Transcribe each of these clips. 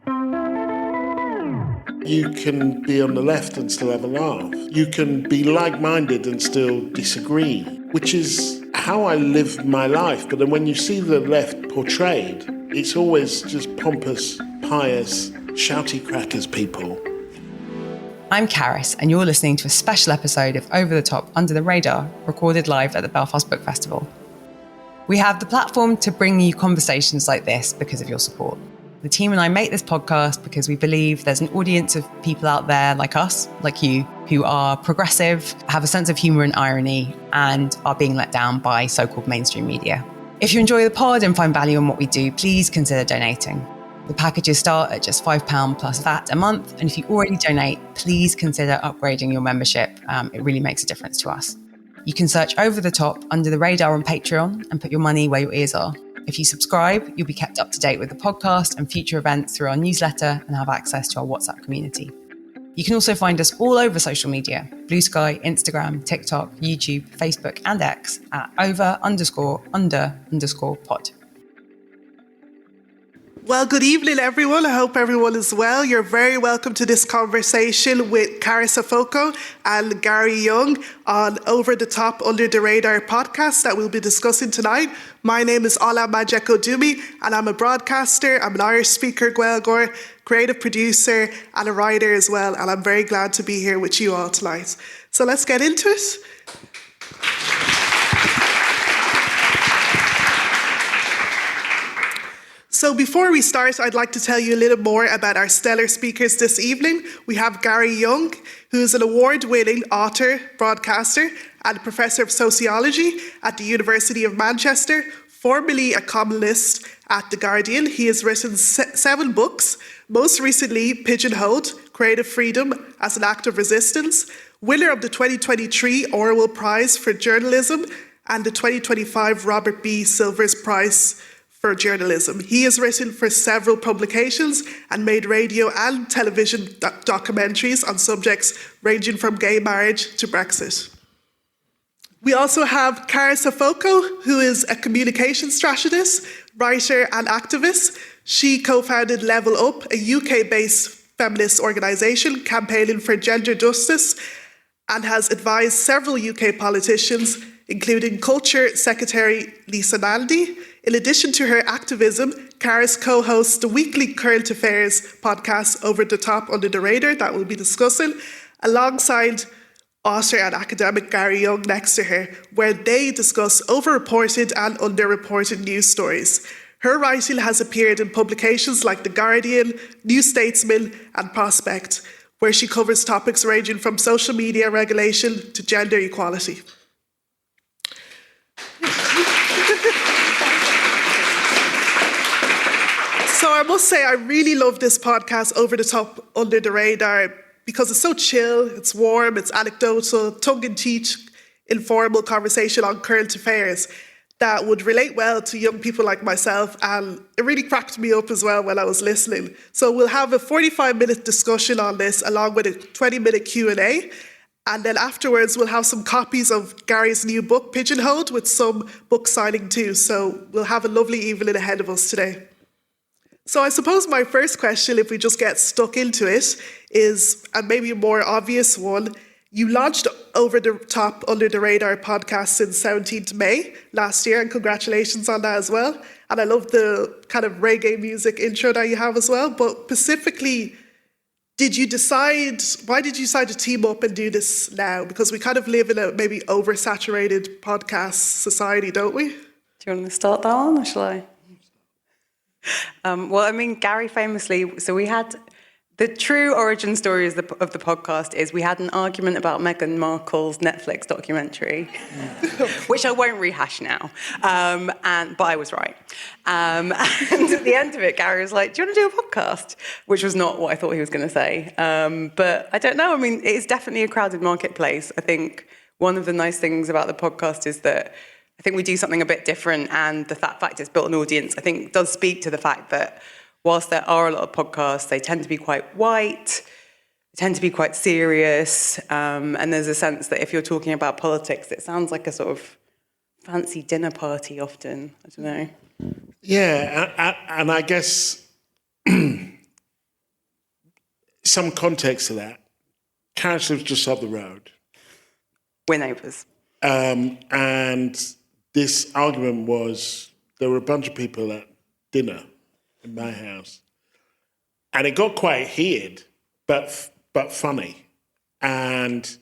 You can be on the left and still have a laugh. You can be like-minded and still disagree, which is how I live my life. But then when you see the left portrayed, it's always just pompous, pious, shouty crackers people. I'm Carys, and you're listening to a special episode of Over the Top, Under the Radar, recorded live at the Belfast Book Festival. We have the platform to bring you conversations like this because of your support. The team and I make this podcast because we believe there's an audience of people out there like us, like you, who are progressive, have a sense of humour and irony, and are being let down by so-called mainstream media. If you enjoy the pod and find value in what we do, please consider donating. The packages start at just £5 plus VAT a month, and if you already donate, please consider upgrading your membership. It really makes a difference to us. You can search Over the Top, Under the Radar on Patreon and put your money where your ears are. If you subscribe, you'll be kept up to date with the podcast and future events through our newsletter and have access to our WhatsApp community. You can also find us all over social media: Blue Sky, Instagram, TikTok, YouTube, Facebook and X at over_under_pod. Well, good evening, everyone. I hope everyone is well. You're very welcome to this conversation with Carys Afoko and Gary Younge on Over the Top, Under the Radar podcast that we'll be discussing tonight. My name is Ola Majekodunmi, and I'm a broadcaster. I'm an Irish speaker, Gaeilgeoir, creative producer, and a writer as well. And I'm very glad to be here with you all tonight. So let's get into it. So before we start, I'd like to tell you a little more about our stellar speakers this evening. We have Gary Younge, who is an award-winning author, broadcaster, and professor of sociology at the University of Manchester, formerly a columnist at The Guardian. He has written 7 books, most recently Pigeonholed, Creative Freedom as an Act of Resistance, winner of the 2023 Orwell Prize for Journalism and the 2025 Robert B. Silvers Prize for Journalism. He has written for several publications and made radio and television documentaries on subjects ranging from gay marriage to Brexit. We also have Carys Afoko, who is a communication strategist, writer and activist. She co-founded Level Up, a UK-based feminist organisation campaigning for gender justice, and has advised several UK politicians, including Culture Secretary Lisa Nandy. In addition to her activism, Carys co-hosts the weekly current affairs podcast Over the Top, Under the Radar that we'll be discussing, alongside author and academic Gary Younge next to her, where they discuss overreported and underreported news stories. Her writing has appeared in publications like The Guardian, New Statesman and Prospect, where she covers topics ranging from social media regulation to gender equality. So I must say, I really love this podcast, Over the Top, Under the Radar, because it's so chill, it's warm, it's anecdotal, tongue-in-cheek, informal conversation on current affairs that would relate well to young people like myself, and it really cracked me up as well when I was listening. So we'll have a 45-minute discussion on this, along with a 20-minute Q&A, and then afterwards we'll have some copies of Gary's new book, Pigeonholed, with some book signing too. So we'll have a lovely evening ahead of us today. So I suppose my first question, if we just get stuck into it, is, and maybe a more obvious one, you launched Over the Top, Under the Radar podcast since 17th May last year, and congratulations on that as well. And I love the kind of reggae music intro that you have as well. But specifically, why did you decide to team up and do this now? Because we kind of live in a maybe oversaturated podcast society, don't we? Do you want to start that one, or shall I? Well, I mean, Gary famously, so we had, the true origin story of the podcast is we had an argument about Meghan Markle's Netflix documentary, which I won't rehash now, but I was right. And at the end of it, Gary was like, do you want to do a podcast? Which was not what I thought he was going to say. But I don't know, I mean, it is definitely a crowded marketplace. I think one of the nice things about the podcast is that I think we do something a bit different, and the fact it's built an audience, I think, does speak to the fact that whilst there are a lot of podcasts, they tend to be quite white, they tend to be quite serious, and there's a sense that if you're talking about politics, it sounds like a sort of fancy dinner party often. I don't know. Yeah, and I guess some context to that, Carys lives just up the road. We're neighbours. And this argument was, there were a bunch of people at dinner in my house. And it got quite heated, but funny. And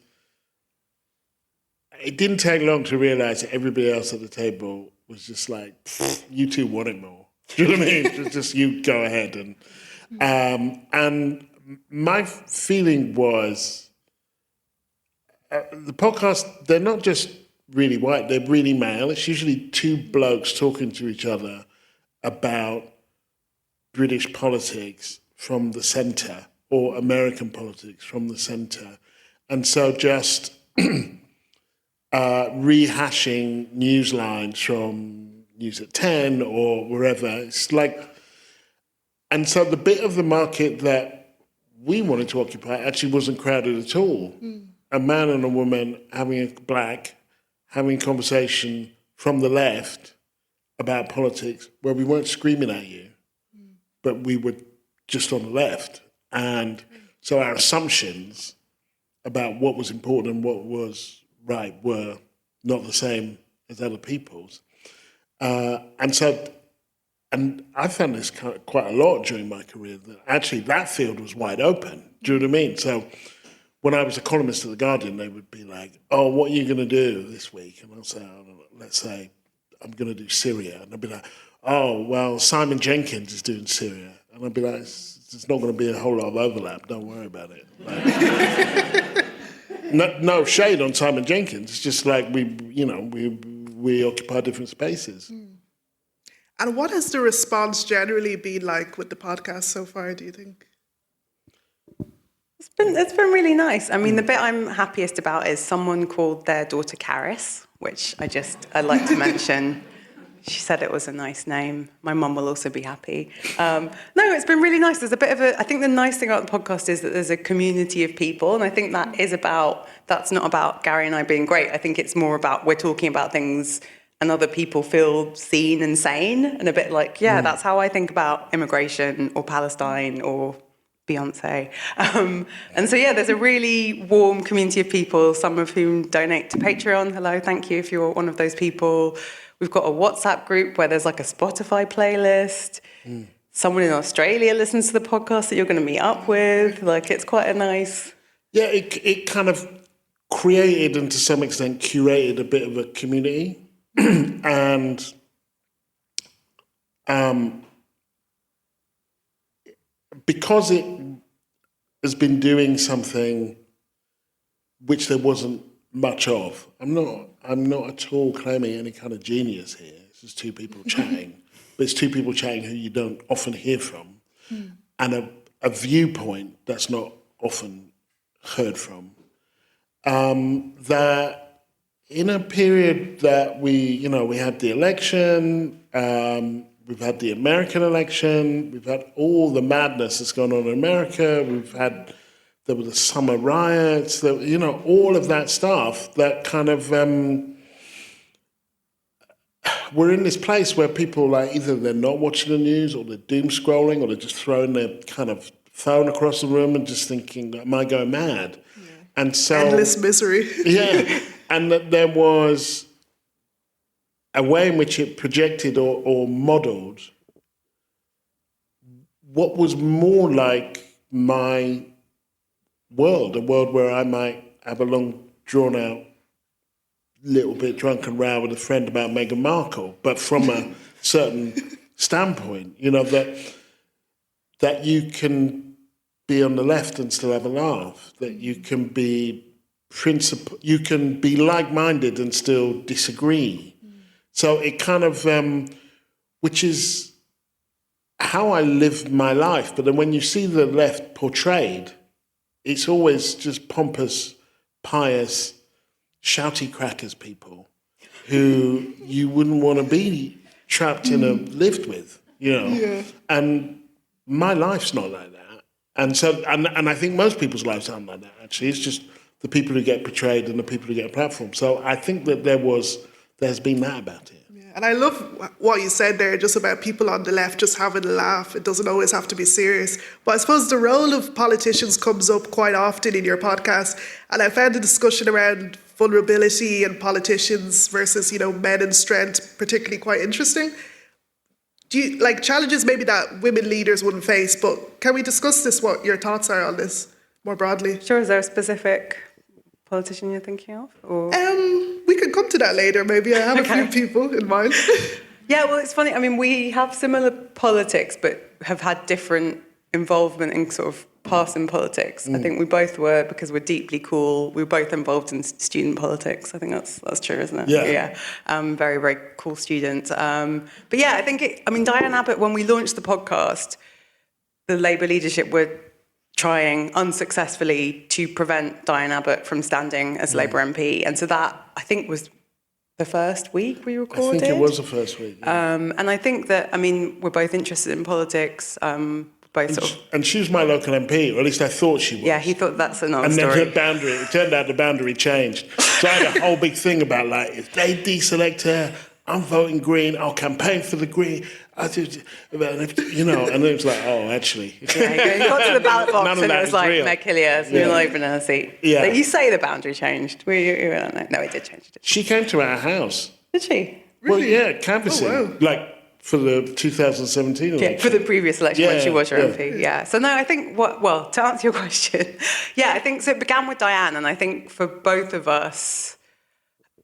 it didn't take long to realise that everybody else at the table was just like, you two want it more. Do you know what I mean? just you go ahead. And my feeling was, the podcast, they're not just really white, they're really male. It's usually two blokes talking to each other about British politics from the centre or American politics from the centre. And so just rehashing news lines from News at 10 or wherever. It's like, and so the bit of the market that we wanted to occupy actually wasn't crowded at all. A man and a woman having a conversation from the left about politics where we weren't screaming at you, but we were just on the left. And so our assumptions about what was important and what was right were not the same as other people's. And I found this quite a lot during my career, that actually that field was wide open. Do you know what I mean? So when I was a columnist at The Guardian, they would be like, oh, what are you going to do this week? And I'll say, let's say I'm going to do Syria. And I'll be like, oh, well, Simon Jenkins is doing Syria. And I'll be like, there's not going to be a whole lot of overlap. Don't worry about it. Like, no shade on Simon Jenkins. It's just like we occupy different spaces. And what has the response generally been like with the podcast so far, do you think? It's been really nice. I mean, the bit I'm happiest about is someone called their daughter Carys, which I like to mention. She said it was a nice name. My mum will also be happy. No, it's been really nice. There's a bit of I think the nice thing about the podcast is that there's a community of people, and I think that's not about Gary and I being great. I think it's more about we're talking about things and other people feel seen and sane, and a bit like, that's how I think about immigration or Palestine or Beyonce. And so, there's a really warm community of people, some of whom donate to Patreon. Hello, thank you if you're one of those people. We've got a WhatsApp group where there's like a Spotify playlist. Someone in Australia listens to the podcast that you're going to meet up with. Like, it's quite a nice... Yeah, it kind of created and to some extent curated a bit of a community. And because it has been doing something which there wasn't much of, I'm not at all claiming any kind of genius here. It's just two people chatting, but it's two people chatting who you don't often hear from, and a viewpoint that's not often heard from. That in a period that we had the election, we've had the American election, we've had all the madness that's gone on in America, there were the summer riots, all of that stuff that kind of, we're in this place where people, like, either they're not watching the news or they're doom scrolling or they're just throwing their kind of phone across the room and just thinking, am I going mad? Yeah. And so... endless misery. Yeah. And that there was a way in which it projected or modelled what was more like my world, a world where I might have a long, drawn-out, little bit drunken row with a friend about Meghan Markle, but from a certain standpoint, that you can be on the left and still have a laugh, that you can be you can be like-minded and still disagree. So it kind of, which is how I live my life. But then when you see the left portrayed, it's always just pompous, pious, shouty crackers people who you wouldn't want to be trapped in a lift with, Yeah. And my life's not like that. And so, and I think most people's lives aren't like that, actually. It's just the people who get portrayed and the people who get a platform. So I think that there's been that about it. Yeah. And I love what you said there, just about people on the left just having a laugh. It doesn't always have to be serious. But I suppose the role of politicians comes up quite often in your podcast. And I found the discussion around vulnerability and politicians versus, men and strength particularly quite interesting. Do you like challenges maybe that women leaders wouldn't face? But can we discuss this, what your thoughts are on this more broadly? Sure, is there a specific politician you're thinking of? Or? We could come to that later, maybe. I have a few people in mind. Yeah, well, it's funny. I mean, we have similar politics, but have had different involvement in sort of past in politics. I think we both were, because we're deeply cool, we were both involved in student politics. I think that's true, isn't it? Yeah. Very, very cool students. But yeah, I think, Diane Abbott, when we launched the podcast, the Labour leadership were trying unsuccessfully to prevent Diane Abbott from standing as Labour MP. And so that, I think, was the first week we recorded. I think it was the first week. Yeah. And I think that, we're both interested in politics. And she was my local MP, or at least I thought she was. Yeah, he thought that's another and story. And then it turned out the boundary changed. So I had a whole big thing about, if they deselect her, I'm voting Green, I'll campaign for the Green. And it was like, oh, actually. Yeah, he got to the ballot box and it was like, real. Meg Hillier, you're not even in her seat. Yeah. You say the boundary changed. No, it did change. She came to our house. Did she? Well, yeah, canvassing. Oh, wow. For the 2017 election. Yeah, for the previous election when she was your yeah. MP. Yeah. So no, I think to answer your question, I think so. It began with Diane, and I think for both of us,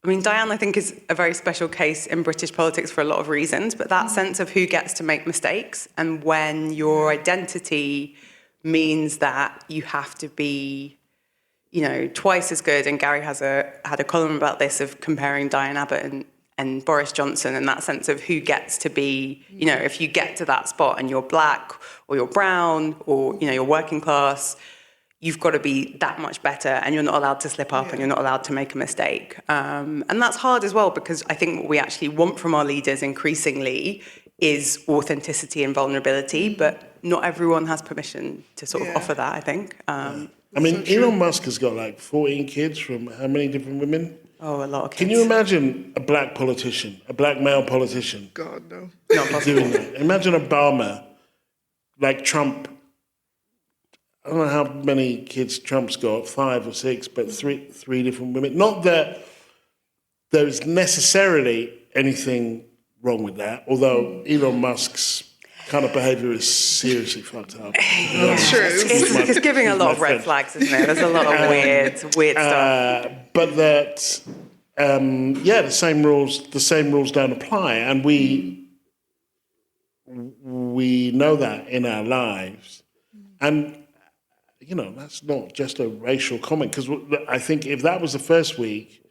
Diane, I think, is a very special case in British politics for a lot of reasons, but that sense of who gets to make mistakes and when your identity means that you have to be, twice as good. And Gary had a column about this, of comparing Diane Abbott and Boris Johnson, and that sense of who gets to be, if you get to that spot and you're black or you're brown or, you're working class, you've got to be that much better, and you're not allowed to slip up and you're not allowed to make a mistake. And that's hard as well, because I think what we actually want from our leaders increasingly is authenticity and vulnerability, but not everyone has permission to sort of offer that, I think. Elon Musk has got 14 kids from how many different women? Oh, a lot of kids. Can you imagine a black politician, a black male politician? God, no. Not possible. Doing that? Imagine Obama, like Trump. I don't know how many kids Trump's got, 5 or 6, but three different women. Not that there is necessarily anything wrong with that, although Elon Musk's kind of behaviour is seriously fucked up. That's true. It's giving a lot of red flags, isn't it? There's a lot of weird stuff. But that, the same rules don't apply, and we know that in our lives, and that's not just a racial comment, because I think if that was the first week,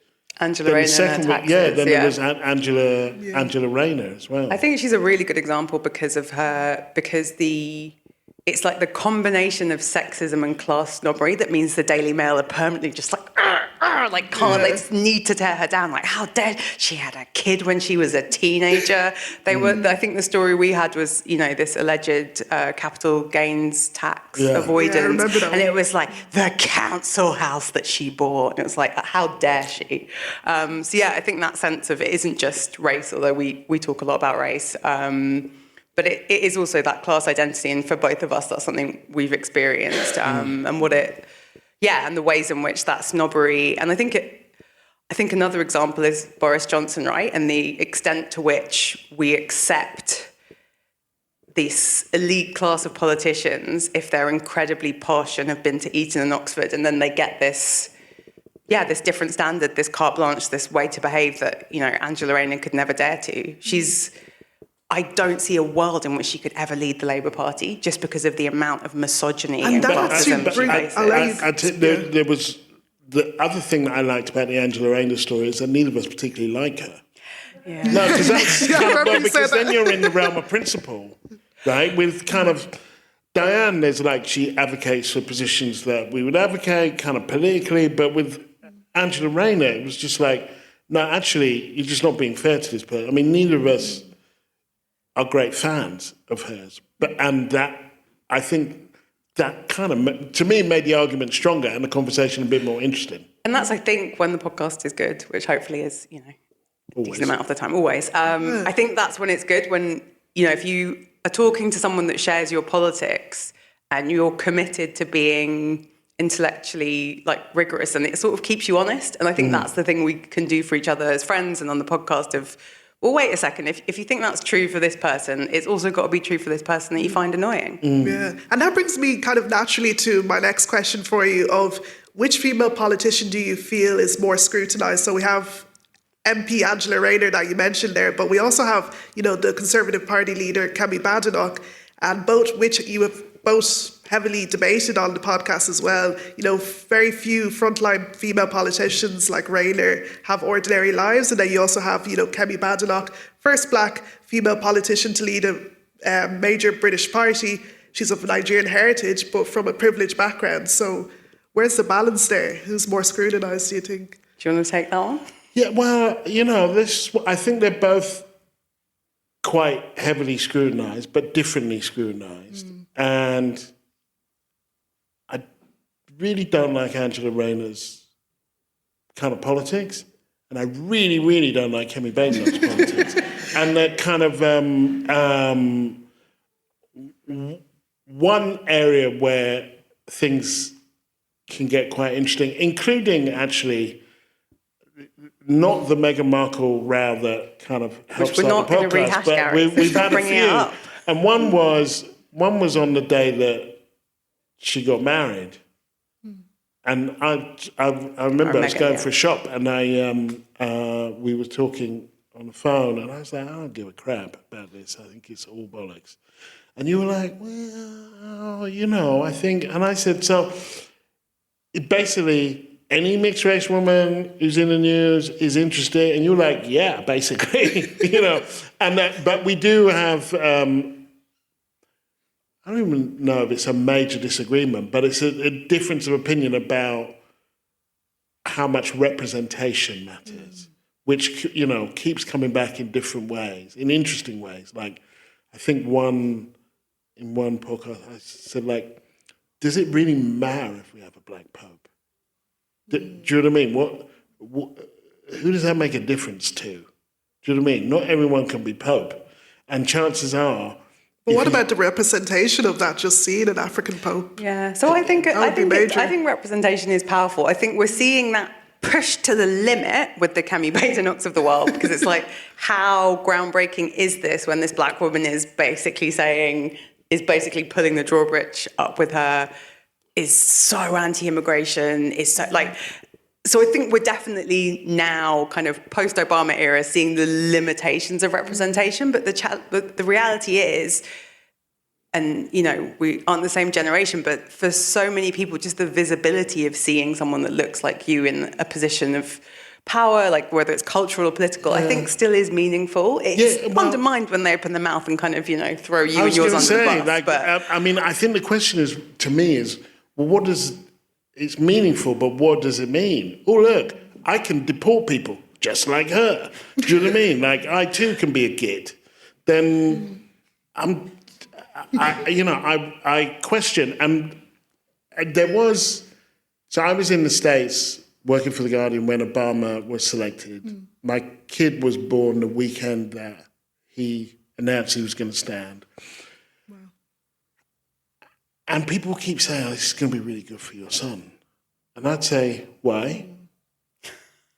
Angela Rayner, the second week, there was Angela Rayner as well. I think she's a really good example because it's like the combination of sexism and class snobbery that means the Daily Mail are permanently just can't need to tear her down. Like, how dare she had a kid when she was a teenager. I think the story we had was, this alleged capital gains tax avoidance. I remember that one. And it was like the council house that she bought. And it was like, how dare she? I think that sense of it isn't just race, although we talk a lot about race. But it is also that class identity, and for both of us, that's something we've experienced, and and the ways in which that snobbery. And I think another example is Boris Johnson, right, and the extent to which we accept this elite class of politicians if they're incredibly posh and have been to Eton and Oxford, and then they get this different standard, this carte blanche, this way to behave that Angela Rayner could never dare to. I don't see a world in which she could ever lead the Labour Party just because of the amount of misogyny and classism she faces. There was the other thing that I liked about the Angela Rayner story is that neither of us particularly like her. Yeah. No, because that's because then you're in the realm of principle, right? With kind of Diane, there's she advocates for positions that we would advocate kind of politically, but with Angela Rayner, it was just no, actually, you're just not being fair to this person. Neither of us are great fans of hers, and that, I think, that kind of, to me, made the argument stronger and the conversation a bit more interesting. And that's, I think, when the podcast is good, which hopefully is, decent amount of the time, always. I think that's when it's good, when, if you are talking to someone that shares your politics and you're committed to being intellectually rigorous, and it sort of keeps you honest. And I think that's the thing we can do for each other as friends and on the podcast of, well, wait a second, if you think that's true for this person, it's also got to be true for this person that you find annoying. Yeah. And that brings me kind of naturally to my next question for you of which female politician do you feel is more scrutinised? So we have MP Angela Rayner that you mentioned there, but we also have, the Conservative Party leader, Kemi Badenoch, and which you have both heavily debated on the podcast as well. Very few frontline female politicians like Rayner have ordinary lives. And then you also have, Kemi Badenoch, first black female politician to lead a major British party. She's of Nigerian heritage, but from a privileged background. So where's the balance there? Who's more scrutinised, do you think? Do you want to take that one? Yeah, well, I think they're both quite heavily scrutinised, but differently scrutinised. And I really don't like Angela Rayner's kind of politics, and I really, really don't like Kemi Badenoch's politics. And that kind of one area where things can get quite interesting, including actually not the Meghan Markle row that kind of helps out the podcast, but we've had a few. And one was on the day that she got married. And I remember I was going for a shop, and we were talking on the phone, and I was like, I don't give a crap about this. I think it's all bollocks. And you were like, well, I think, and I said, so basically any mixed race woman who's in the news is interested, and you're like, yeah, basically, and but we do have, I don't even know if it's a major disagreement, but it's a difference of opinion about how much representation matters, which, keeps coming back in different ways, in interesting ways. Like, I think in one podcast, I said, does it really matter if we have a black pope? Do you know what I mean? Who does that make a difference to? Do you know what I mean? Not everyone can be pope. And chances are, but what about the representation of that, just seeing an African pope? Yeah, so I think representation is powerful. I think we're seeing that pushed to the limit with the Kemi Badenochs of the world, because it's like, how groundbreaking is this when this black woman is basically pulling the drawbridge up with her, is so anti-immigration, is so so I think we're definitely now kind of post-Obama era seeing the limitations of representation, but the reality is, and we aren't the same generation, but for so many people, just the visibility of seeing someone that looks like you in a position of power, whether it's cultural or political, I think still is meaningful. It's undermined when they open their mouth and kind of, throw you and yours under the bus. I think the question is, to me, is, well, it's meaningful, but what does it mean? Oh, look, I can deport people just like her. Do you know what I mean? I too can be a git. Then I question. And I was in the States working for The Guardian when Obama was selected. My kid was born the weekend that he announced he was going to stand. And people keep saying, this is going to be really good for your son. And I'd say, why?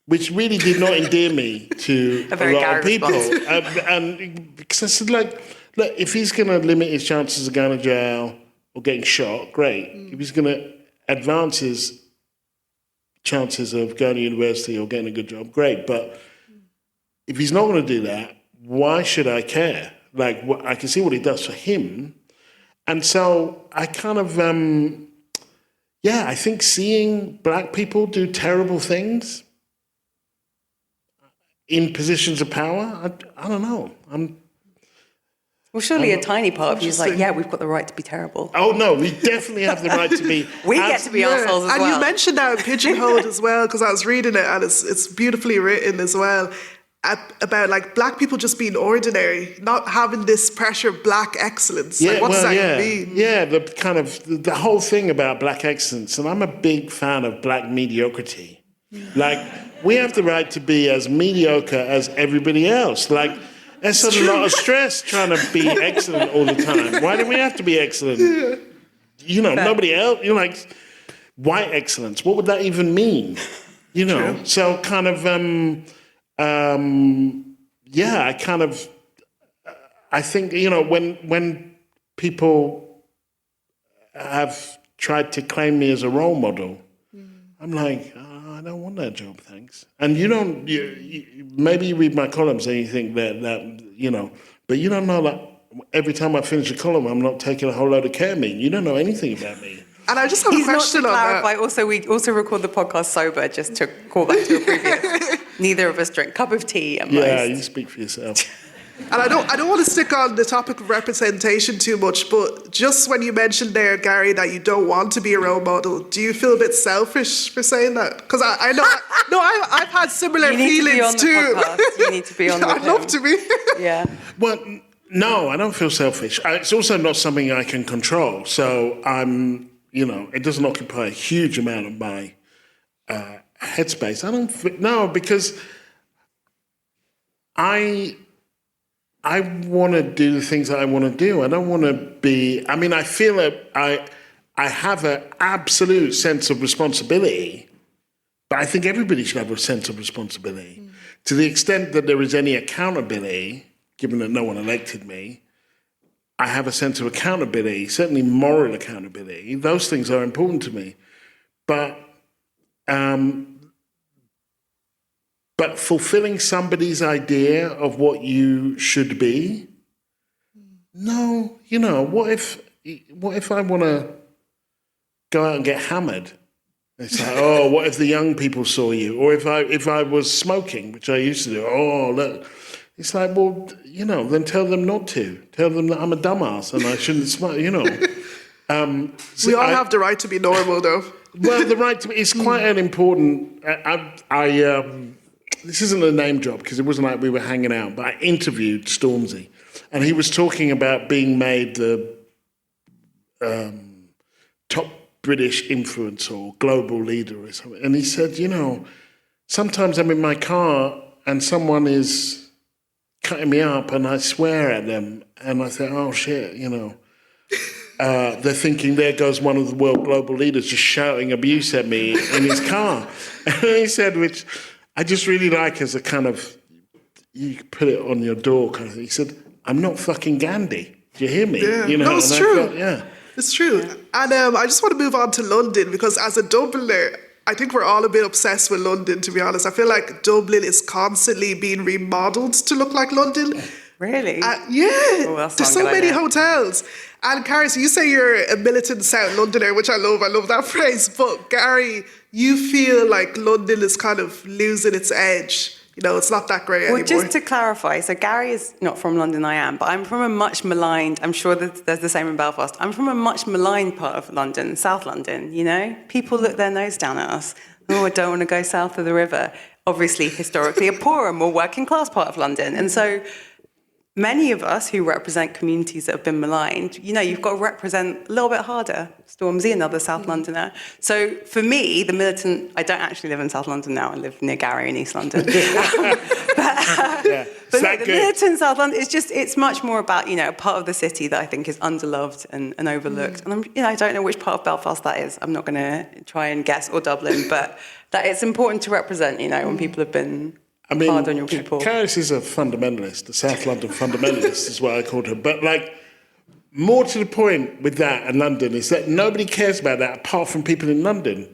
Which really did not endear me to a lot of people. And because I said, look, if he's going to limit his chances of going to jail or getting shot, great. If he's going to advance his chances of going to university or getting a good job, great. But if he's not going to do that, why should I care? I can see what he does for him. And so I kind of, I think seeing black people do terrible things in positions of power, I don't know. Well, surely a tiny part of you is we've got the right to be terrible. Oh, no, we definitely have the right to be. We get to be assholes as well. And you mentioned that pigeonholed as well, because I was reading it, and it's beautifully written as well. About black people just being ordinary, not having this pressure of black excellence. What does that mean? Yeah, the kind of the whole thing about black excellence, and I'm a big fan of black mediocrity. Like, we have the right to be as mediocre as everybody else. Like, it's a lot of stress trying to be excellent all the time. Why do we have to be excellent? You know, nobody else, you're like, why excellence? What would that even mean? You know, True. so kind of, I think, you know, when people have tried to claim me as a role model, I'm like, oh, I don't want that job, thanks. And you don't, maybe you read my columns and you think that, you know, but you don't know that every time I finish a column, I'm not taking a whole load of ketamine. You don't know anything about me. And I just have a question not to on clarify, that. also, we also record the podcast sober, just to call back to a previous. Neither of us drink. Cup of tea at Yeah, most. you speak for yourself. And I don't want to stick on the topic of representation too much, but just when you mentioned there, Gary, that you don't want to be a role model, do you feel a bit selfish for saying that? Because I know, I've had similar You need to be feelings on the too. podcast. You need to be on with I'd love to be. Yeah. Well, no, I don't feel selfish. It's also not something I can control. So I'm, you know, it doesn't occupy a huge amount of my headspace. I don't no, because I want to do the things that I want to do. I don't want to be. I mean, I feel that I have an absolute sense of responsibility, but I think everybody should have a sense of responsibility. To the extent that there is any accountability, given that no one elected me, I have a sense of accountability, certainly moral accountability. Those things are important to me. But fulfilling somebody's idea of what you should be, no, you know, what if I want to go out and get hammered? It's like, oh, what if the young people saw you? Or if I was smoking, which I used to do, oh, look. It's like, well, you know, then tell them not to. Tell them that I'm a dumbass and I shouldn't smoke, you know. We all have the right to be normal, though. Well, the right to it's quite an important. This isn't a name drop because it wasn't like we were hanging out, but I interviewed Stormzy, and he was talking about being made the top British influencer or global leader or something. And he said, you know, sometimes I'm in my car and someone is cutting me up and I swear at them and I think, oh shit, you know. They're thinking, there goes one of the world global leaders just shouting abuse at me in his car. And he said, which I just really like as a kind of, you put it on your door kind of thing. He said, I'm not fucking Gandhi. Do you hear me? Yeah. You know, No, it's true. Yeah. It's true. And I just want to move on to London because as a Dubliner, I think we're all a bit obsessed with London, to be honest. I feel like Dublin is constantly being remodeled to look like London. Really? Yeah. Oh, There's so many hotels. And Carys, you say you're a militant South Londoner, which I love. I love that phrase. But Gary, you feel like London is kind of losing its edge. You know, it's not that great anymore. Well, just to clarify, so Gary is not from London, I am, but I'm from a much maligned, I'm sure that there's the same in Belfast, I'm from a much maligned part of London, South London, you know? People look their nose down at us. Oh, I don't want to go south of the river. Obviously, historically, a poorer, more working class part of London. And so many of us who represent communities that have been maligned, you know, you've got to represent a little bit harder. Stormzy, another South Londoner. So for me, the militant, I don't actually live in South London now. I live near Gary in East London. But no, the militant South London, it's much more about, you know, a part of the city that I think is underloved and overlooked. And I don't know which part of Belfast that is. I'm not going to try and guess, or Dublin, but that it's important to represent, you know, when people have been hard on your people. Carys is a fundamentalist, a South London fundamentalist is what I called her. But like, more to the point with that and London is that nobody cares about that apart from people in London.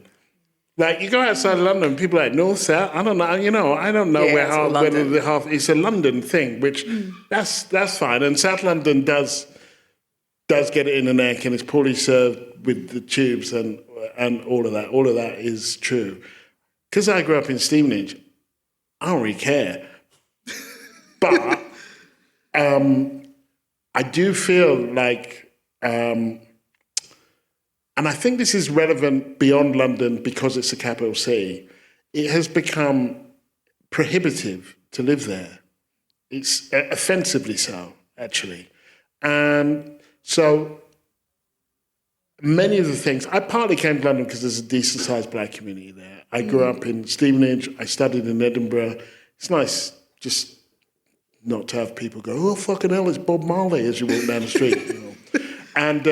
Like, you go outside of London, people are like, north, south, I don't know, you know, I don't know whether the half, it's a London thing, which that's fine. And South London does get it in the neck and it's poorly served with the tubes and all of that. All of that is true. Because I grew up in Stevenage, I don't really care. But I do feel like, and I think this is relevant beyond London because it's a capital city, it has become prohibitive to live there. It's offensively so, actually. And so many of the things, I partly came to London because there's a decent-sized black community there. I grew up in Stevenage. I studied in Edinburgh. It's nice just not to have people go, oh, fucking hell, it's Bob Marley as you walk down the street. You know? And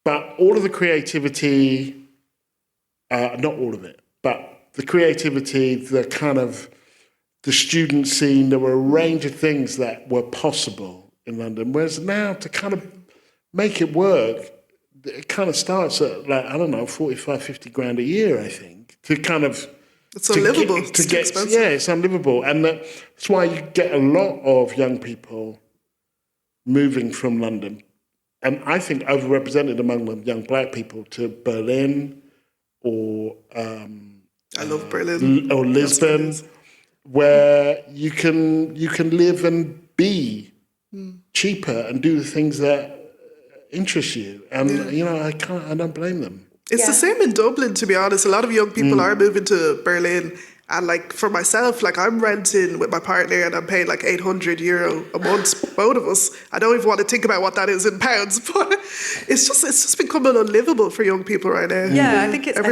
but all of the creativity, not all of it, but the creativity, the kind of the student scene, there were a range of things that were possible in London. Whereas now to kind of make it work, it kind of starts at like, I don't know, 45, 50 grand a year, I think, to kind of... It's unlivable. It's too expensive. Yeah, it's unlivable. And that's why you get a lot of young people moving from London. And I think overrepresented among them young black people to Berlin or... I love Berlin. Or Lisbon, where you can live and be cheaper and do the things that interest you. And, you know, I don't blame them. It's the same in Dublin, to be honest. A lot of young people are moving to Berlin. And like for myself, like I'm renting with my partner and I'm paying like €800 a month, both of us. I don't even want to think about what that is in pounds, but it's just becoming unlivable for young people right now. Yeah, I think it's a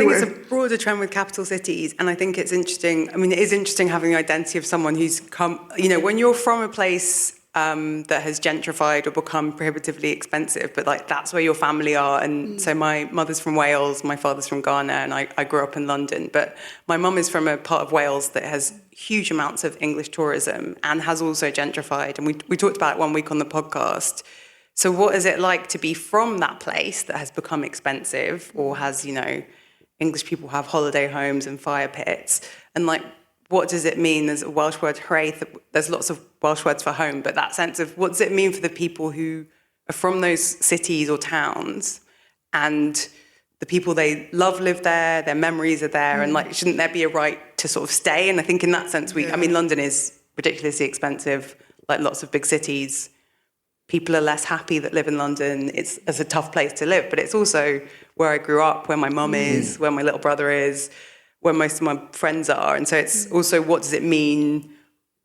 broader trend with capital cities, and I think it's interesting. I mean, it is interesting having the identity of someone who's come. You know, when you're from a place that has gentrified or become prohibitively expensive, but like that's where your family are. And so my mother's from Wales, my father's from Ghana, and I grew up in London. But my mum is from a part of Wales that has huge amounts of English tourism and has also gentrified. And we talked about it one week on the podcast. So what is it like to be from that place that has become expensive or has, you know, English people have holiday homes and fire pits, and like, what does it mean? There's a Welsh word, hraith. There's lots of Welsh words for home, but that sense of what does it mean for the people who are from those cities or towns and the people they love live there, their memories are there, and like, shouldn't there be a right to sort of stay? And I think in that sense, I mean, London is ridiculously expensive, like lots of big cities. People are less happy that live in London. It's a tough place to live, but it's also where I grew up, where my mum is, where my little brother is, where most of my friends are. And so it's also, what does it mean,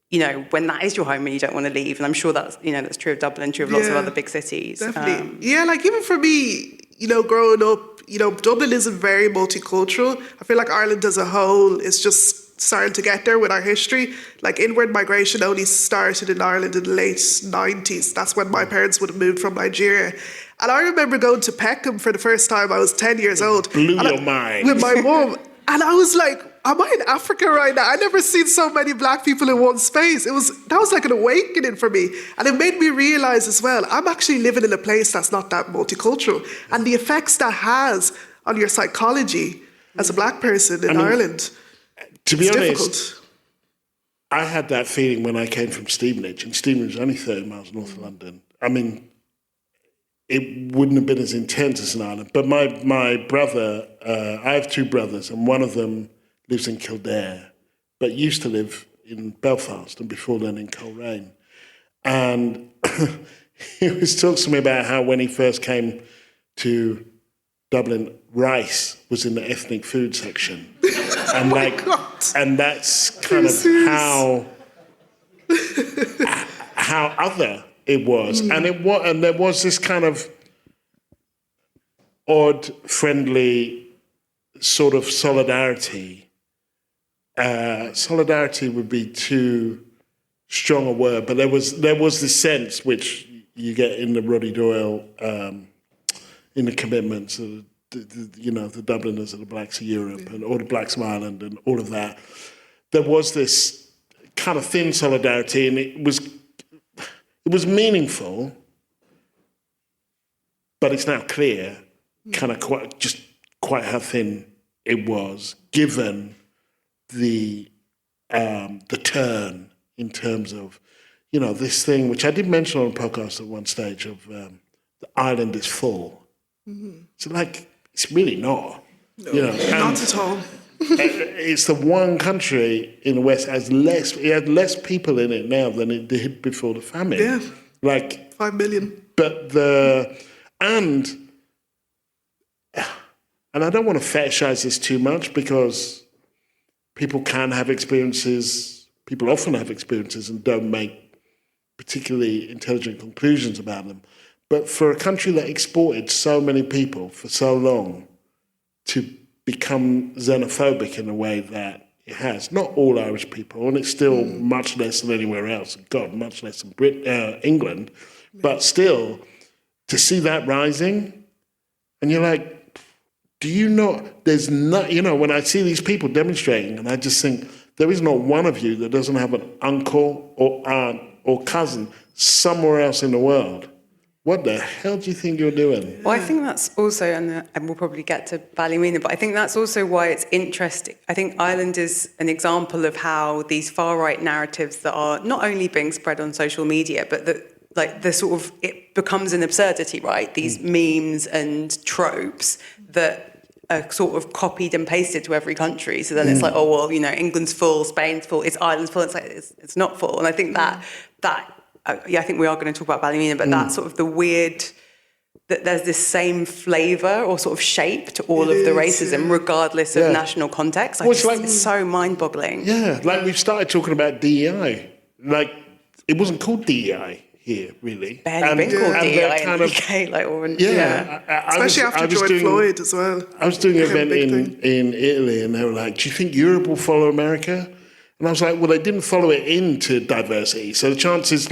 you know, when that is your home and you don't want to leave? And I'm sure that's, you know, that's true of Dublin, true of lots of other big cities. Definitely. Like even for me, you know, growing up, you know, Dublin isn't very multicultural. I feel like Ireland as a whole is just starting to get there with our history. Like inward migration only started in Ireland in the late 90s. That's when my parents would have moved from Nigeria. And I remember going to Peckham for the first time. I was 10 years old. Blew your mind. With my mum. And I was like, am I in Africa right now? I never seen so many black people in one space. That was like an awakening for me. And it made me realize as well, I'm actually living in a place that's not that multicultural. And the effects that has on your psychology as a black person in Ireland, to be honest, difficult. I had that feeling when I came from Stevenage, and Stevenage is only 30 miles north of London. I mean, it wouldn't have been as intense as in Ireland. But my brother, I have two brothers, and one of them lives in Kildare, but used to live in Belfast, and before then in Coleraine. And he was talking to me about how when he first came to Dublin, rice was in the ethnic food section. And and that's kind of how other it was. And there was this kind of odd, friendly sort of solidarity. Solidarity would be too strong a word, but there was this sense which you get in the Roddy Doyle, in the commitments of the Dubliners and the Blacks of Europe and all the Blacks of Ireland and all of that. There was this kind of thin solidarity, and it was meaningful, but it's now clear kind of quite how thin it was, given the turn in terms of, you know, this thing, which I did mention on a podcast at one stage of the Ireland is full. So like, it's really not. No, you know, not at all. It's the one country in the West it had less people in it now than it did before the famine. Yeah. Like 5 million. But and I don't want to fetishize this too much, because people often have experiences and don't make particularly intelligent conclusions about them. But for a country that exported so many people for so long to become xenophobic in a way that it has, not all Irish people, and it's still much less than anywhere else, God, much less than England, but still, to see that rising, and you're like, do you not, there's not, when I see these people demonstrating, and I just think, there is not one of you that doesn't have an uncle or aunt or cousin somewhere else in the world. What the hell do you think you're doing? Well, I think that's also, and we'll probably get to Ballymena, but I think that's also why it's interesting. I think Ireland is an example of how these far-right narratives that are not only being spread on social media, but it becomes an absurdity, right? These memes and tropes that are sort of copied and pasted to every country. So then it's like, oh, well, England's full, Spain's full, it's Ireland's full. It's like, it's not full. And I think that I think we are going to talk about Ballymena, but that's sort of the weird, that there's this same flavour or sort of shape to all of the racism, regardless of national context. It's so mind-boggling. Yeah, like we've started talking about DEI. Like, it wasn't called DEI here, really. Barely been called DEI in the UK. Especially after George Floyd as well. I was doing an event in Italy, and they were like, do you think Europe will follow America? And I was like, well, they didn't follow it into diversity. So the chances,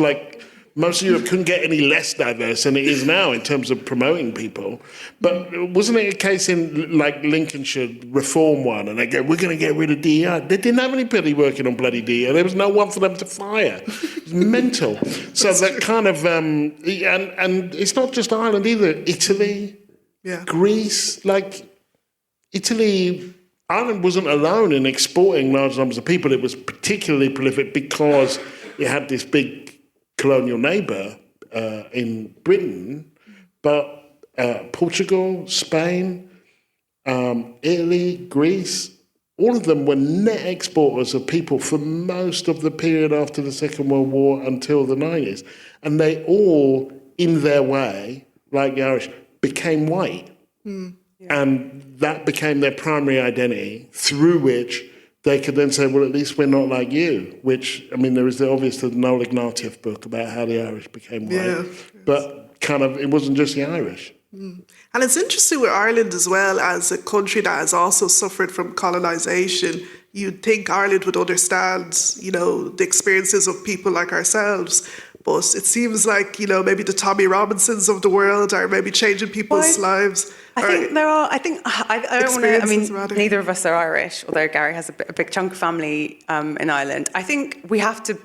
most of Europe couldn't get any less diverse than it is now in terms of promoting people. But wasn't it a case in, Lincolnshire Reform one, and they go, we're going to get rid of DEI. They didn't have anybody working on bloody DEI. There was no one for them to fire. It was mental. So that kind of, and it's not just Ireland either. Italy, Greece, Italy... Ireland wasn't alone in exporting large numbers of people. It was particularly prolific because it had this big colonial neighbour in Britain, but Portugal, Spain, Italy, Greece, all of them were net exporters of people for most of the period after the Second World War until the 90s. And they all, in their way, like the Irish, became white. And that became their primary identity, through which they could then say, well, at least we're not like you, which, there is the obvious Noel Ignatieff book about how the Irish became white. But it wasn't just the Irish. And it's interesting with Ireland as well, as a country that has also suffered from colonisation. You'd think Ireland would understand, the experiences of people like ourselves. But it seems like, maybe the Tommy Robinsons of the world are maybe changing people's lives. I think there are, I don't want to, neither of us are Irish, although Gary has a big chunk of family in Ireland. I think we have to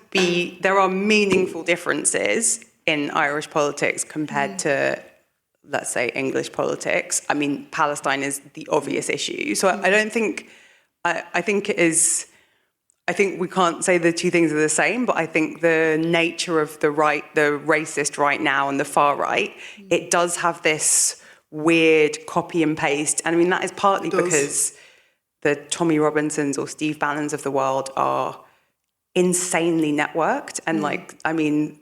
there are meaningful differences in Irish politics compared to, let's say, English politics. Palestine is the obvious issue. So I don't think, I think we can't say the two things are the same, but I think the nature of the racist right now and the far right, it does have this weird copy and paste. And that is partly because the Tommy Robinsons or Steve Bannons of the world are insanely networked. And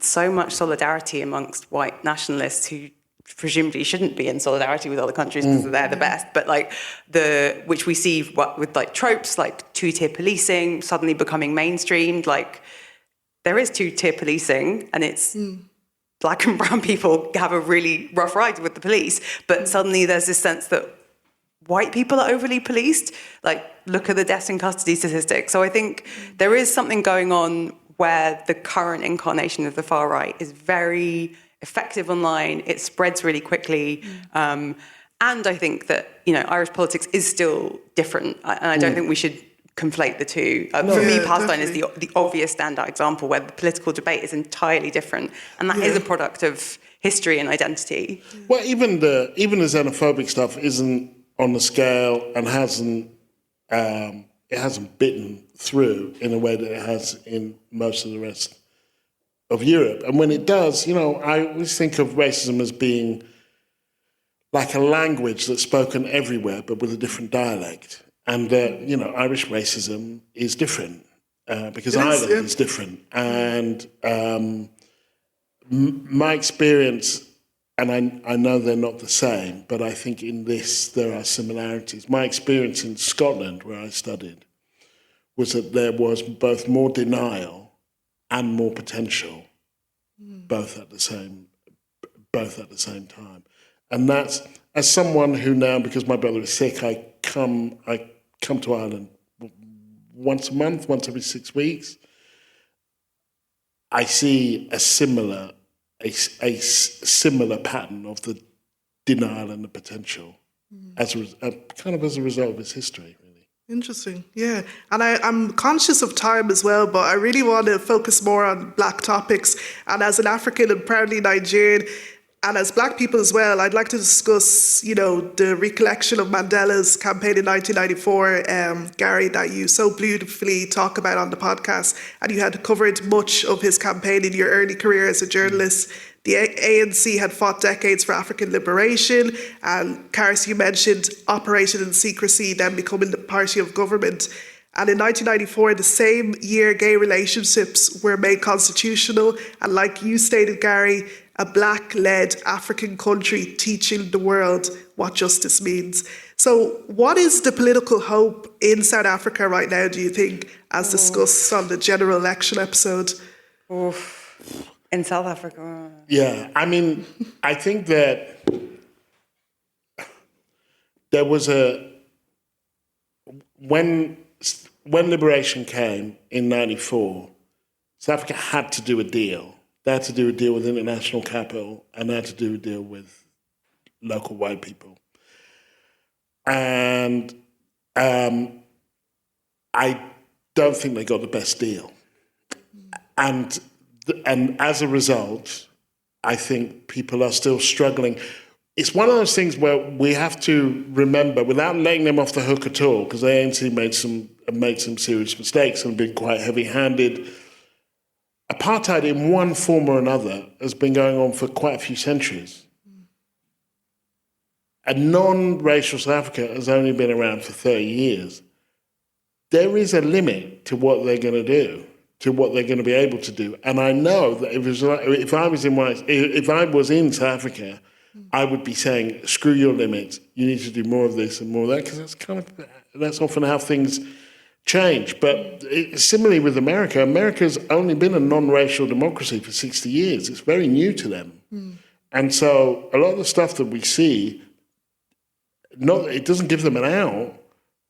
so much solidarity amongst white nationalists who presumably shouldn't be in solidarity with other countries because they're the best, but which we see with tropes like two-tier policing suddenly becoming mainstreamed. There is two-tier policing, and it's black and brown people have a really rough ride with the police, but suddenly there's this sense that white people are overly policed. Look at the deaths in custody statistics. So I think there is something going on where the current incarnation of the far right is very effective online. It spreads really quickly. And I think that, Irish politics is still different. And I don't think we should conflate the two. For me, Palestine is the obvious standout example where the political debate is entirely different. And that is a product of history and identity. Well, even the xenophobic stuff isn't on the scale and it hasn't bitten through in a way that it has in most of the rest of Europe. And when it does, I always think of racism as being like a language that's spoken everywhere, but with a different dialect. And, Irish racism is different because Ireland is different. And my experience, and I know they're not the same, but I think in this there are similarities. My experience in Scotland, where I studied, was that there was both more denial and more potential, both at the same both at the same time. And that's, as someone who now, because my brother is sick, I come to Ireland once a month, once every 6 weeks. I see a similar pattern of the denial and the potential as a result of its history, really. Interesting, yeah. And I'm conscious of time as well, but I really want to focus more on Black topics. And as an African and proudly Nigerian, and as Black people as well, I'd like to discuss, the recollection of Mandela's campaign in 1994, Gary, that you so beautifully talk about on the podcast. And you had covered much of his campaign in your early career as a journalist. The ANC had fought decades for African liberation. And Carys, you mentioned operation in secrecy, then becoming the party of government. And in 1994, the same year, gay relationships were made constitutional. And like you stated, Gary, a Black-led African country teaching the world what justice means. So what is the political hope in South Africa right now, do you think, as discussed on the general election episode? In South Africa? Yeah, I think that there was when liberation came in 94, South Africa had to do a deal. They had to do a deal with international capital, and they had to do a deal with local white people. And I don't think they got the best deal. And as a result, I think people are still struggling. It's one of those things where we have to remember, without letting them off the hook at all, because the ANC made some serious mistakes and been quite heavy-handed. Apartheid in one form or another has been going on for quite a few centuries. A non-racial South Africa has only been around for 30 years. There is a limit to what they're going to do, to what they're going to be able to do. And I know that if I was in South Africa, I would be saying, screw your limits, you need to do more of this and more of that, because that's often how things change. But similarly with America, America's only been a non-racial democracy for 60 years. It's very new to them. And so a lot of the stuff that we see, it doesn't give them an out,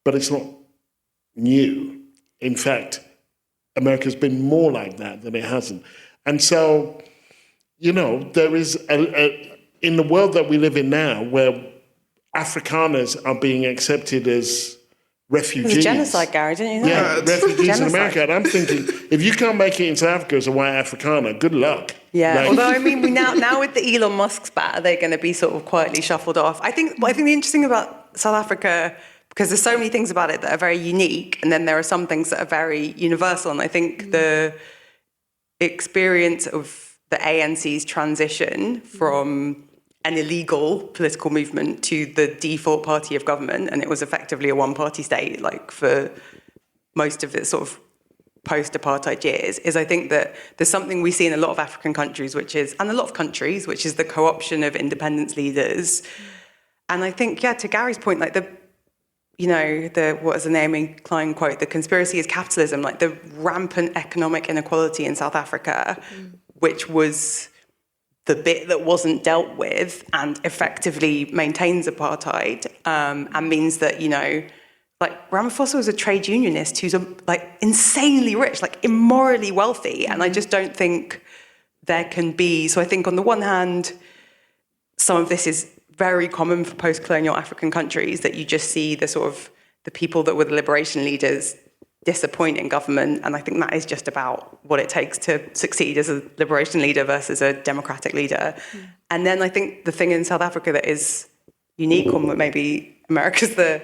but it's not new. In fact, America's been more like that than it hasn't. And so, there is in the world that we live in now, where Afrikaners are being accepted as refugees. It was genocide, Gary, didn't you know? Yeah, refugees in America. And I'm thinking, if you can't make it in South Africa as a white Afrikaner, good luck. Yeah, although we now with the Elon Musk spat, they're going to be sort of quietly shuffled off. I think the interesting about South Africa, because there's so many things about it that are very unique, and then there are some things that are very universal. And I think the experience of the ANC's transition from an illegal political movement to the default party of government, and it was effectively a one-party state, like for most of its sort of post-apartheid years, is I think that there's something we see in a lot of African countries, which is the co-option of independence leaders. And I think, to Gary's point, like what is the Naomi Klein quote? The conspiracy is capitalism, like the rampant economic inequality in South Africa, which was the bit that wasn't dealt with and effectively maintains apartheid, and means that, Ramaphosa was a trade unionist who's insanely rich, immorally wealthy. And I just don't think there can be, so I think on the one hand, some of this is very common for post-colonial African countries, that you just see the people that were the liberation leaders disappoint in government. And I think that is just about what it takes to succeed as a liberation leader versus a democratic leader. And then I think the thing in South Africa that is unique, or maybe America's the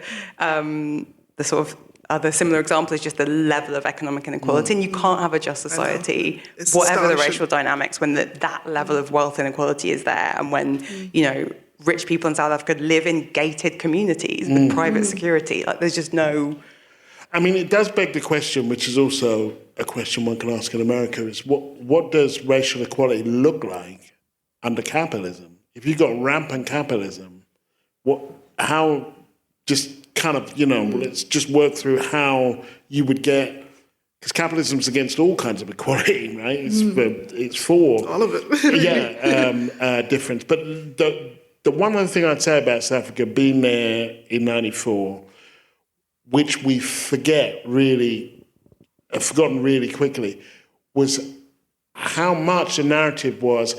sort of other similar example, is just the level of economic inequality. And you can't have a just society, whatever the racial dynamics, when that level of wealth inequality is there, and when, rich people in South Africa live in gated communities with private security. There's just no... it does beg the question, which is also a question one can ask in America, is what does racial equality look like under capitalism? If you've got rampant capitalism, let's just work through how you would get because capitalism's against all kinds of equality, right? It's for all of it. difference. But the one other thing I'd say about South Africa, being there in '94, which we forgotten really quickly, was how much the narrative was,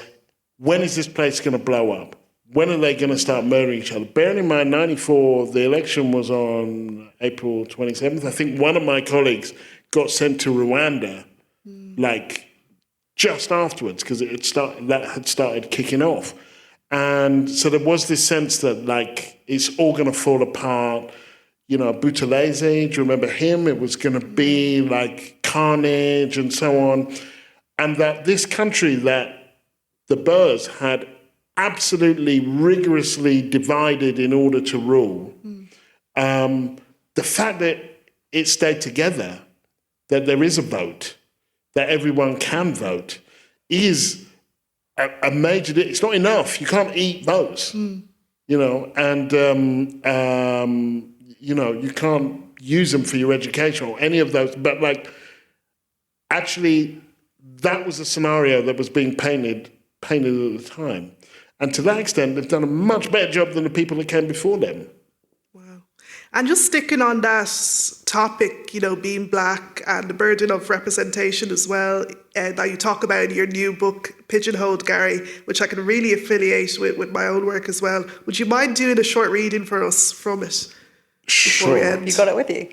when is this place going to blow up? When are they going to start murdering each other? Bearing in mind, '94, the election was on April 27th. I think one of my colleagues got sent to Rwanda, like, just afterwards, because that had started kicking off. And so there was this sense that, like, it's all going to fall apart. You know, Buthelezi, do you remember him? It was going to be, like, carnage and so on. And that this country that the Boers had absolutely rigorously divided in order to rule, the fact that it stayed together, that there is a vote, that everyone can vote, is a major... It's not enough. You can't eat votes, you know, and, you know, you can't use them for your education or any of those. But, like, actually, that was a scenario that was being painted at the time. And to that extent, they've done a much better job than the people that came before them. Wow. And just sticking on that topic, you know, being black and the burden of representation as well, that you talk about in your new book, Pigeonholed, Gary, which I can really affiliate with my own work as well. Would you mind doing a short reading for us from it? Sure. You got it with you?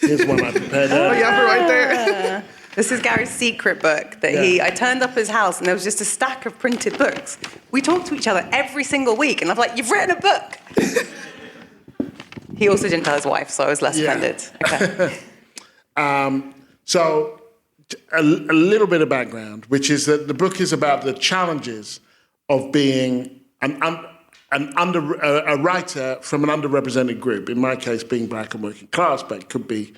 Here's one I prepared. Oh, you have it right there. This is Gary's secret book that I turned up his house and there was just a stack of printed books. We talk to each other every single week and I'm like, you've written a book. He also didn't tell his wife, so I was less offended. Okay. So a little bit of background, which is that the book is about the challenges of being a writer from an underrepresented group. In my case, being black and working class, but it could be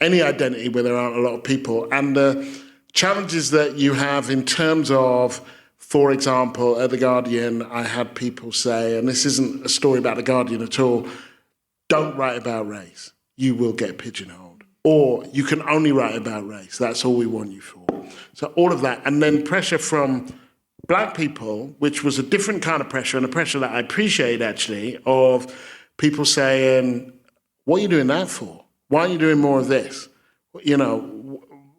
any identity where there aren't a lot of people, and the challenges that you have in terms of, for example, at The Guardian, I had people say, and this isn't a story about The Guardian at all, don't write about race, you will get pigeonholed. Or you can only write about race, that's all we want you for. So all of that, and then pressure from black people, which was a different kind of pressure, and a pressure that I appreciate actually, of people saying, what are you doing that for? Why are you doing more of this? You know,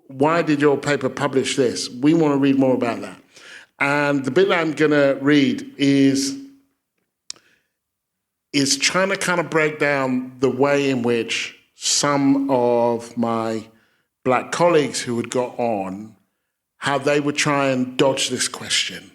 why did your paper publish this? We want to read more about that. And the bit that I'm going to read is trying to kind of break down the way in which some of my black colleagues who had got on, how they would try and dodge this question.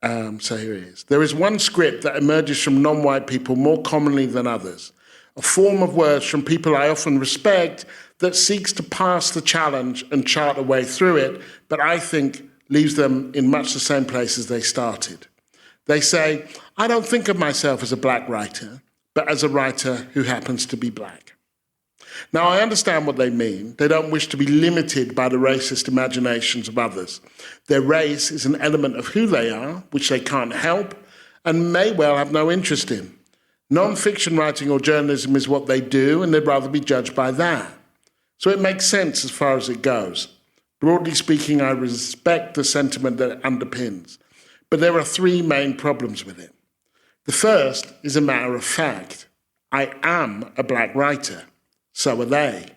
So here it is. There is one script that emerges from non-white people more commonly than others. A form of words from people I often respect that seeks to pass the challenge and chart a way through it, but I think leaves them in much the same place as they started. They say, I don't think of myself as a black writer, but as a writer who happens to be black. Now, I understand what they mean. They don't wish to be limited by the racist imaginations of others. Their race is an element of who they are, which they can't help, and may well have no interest in. Non-fiction writing or journalism is what they do, and they'd rather be judged by that. So it makes sense as far as it goes. Broadly speaking, I respect the sentiment that it underpins. But there are three main problems with it. The first is a matter of fact. I am a black writer. So are they.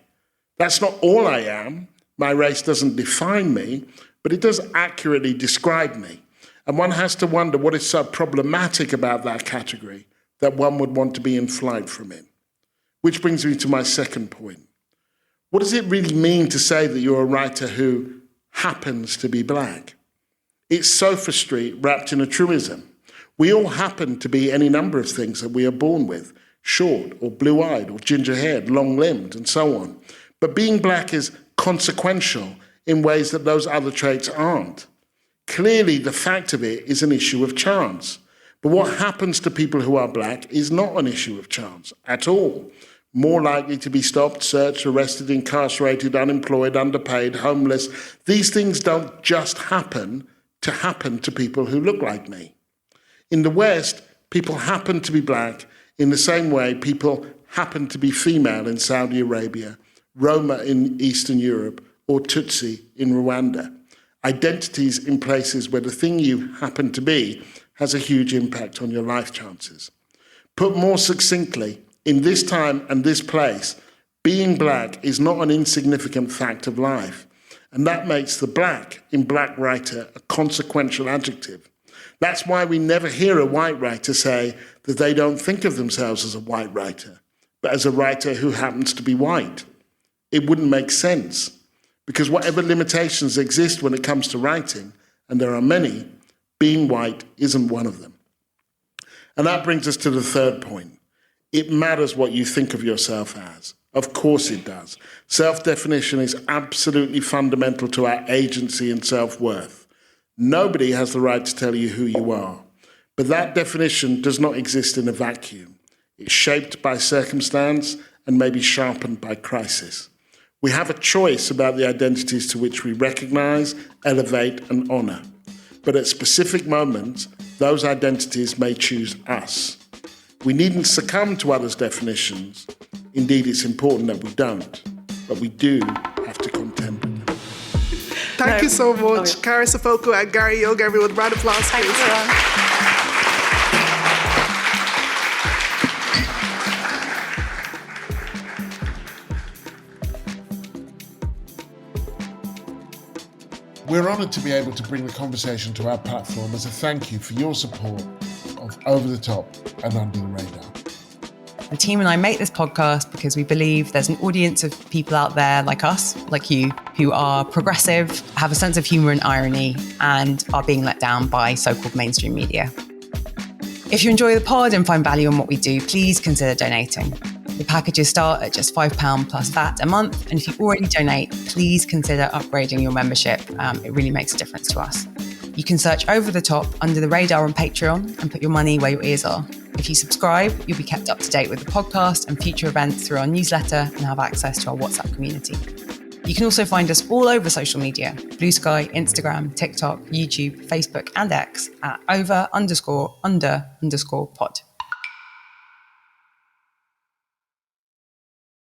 That's not all I am. My race doesn't define me, but it does accurately describe me. And one has to wonder what is so problematic about that category that one would want to be in flight from it. Which brings me to my second point. What does it really mean to say that you're a writer who happens to be black? It's sophistry wrapped in a truism. We all happen to be any number of things that we are born with, short or blue-eyed or ginger-haired, long-limbed, and so on. But being black is consequential in ways that those other traits aren't. Clearly, the fact of it is an issue of chance. But what happens to people who are black is not an issue of chance at all. More likely to be stopped, searched, arrested, incarcerated, unemployed, underpaid, homeless. These things don't just happen to people who look like me. In the West, people happen to be black in the same way people happen to be female in Saudi Arabia Roma in Eastern Europe, or Tutsi in Rwanda. Identities in places where the thing you happen to be has a huge impact on your life chances. Put more succinctly, in this time and this place, being black is not an insignificant fact of life, and that makes the black in black writer a consequential adjective. That's why we never hear a white writer say that they don't think of themselves as a white writer, but as a writer who happens to be white. It wouldn't make sense, because whatever limitations exist when it comes to writing, and there are many, being white isn't one of them. And that brings us to the third point. It matters what you think of yourself as. Of course it does. Self-definition is absolutely fundamental to our agency and self-worth. Nobody has the right to tell you who you are. But that definition does not exist in a vacuum. It's shaped by circumstance and maybe sharpened by crisis. We have a choice about the identities to which we recognize, elevate, and honor. But at specific moments, those identities may choose us. We needn't succumb to others' definitions. Indeed, it's important that we don't, but we do have to contend with them. Thank you so much, Carys Afoko and Gary Younge, everyone. Round of applause, please. We're honoured to be able to bring the conversation to our platform as a thank you for your support of Over the Top and Under the Radar. The team and I make this podcast because we believe there's an audience of people out there like us, like you, who are progressive, have a sense of humour and irony, and are being let down by so-called mainstream media. If you enjoy the pod and find value in what we do, please consider donating. The packages start at just £5 plus VAT a month, and if you already donate, please consider upgrading your membership. It really makes a difference to us. You can search Over the Top Under the Radar on Patreon and put your money where your ears are. If you subscribe, you'll be kept up to date with the podcast and future events through our newsletter and have access to our WhatsApp community. You can also find us all over social media: Blue Sky, Instagram, TikTok, YouTube, Facebook, and X at over_under_pod.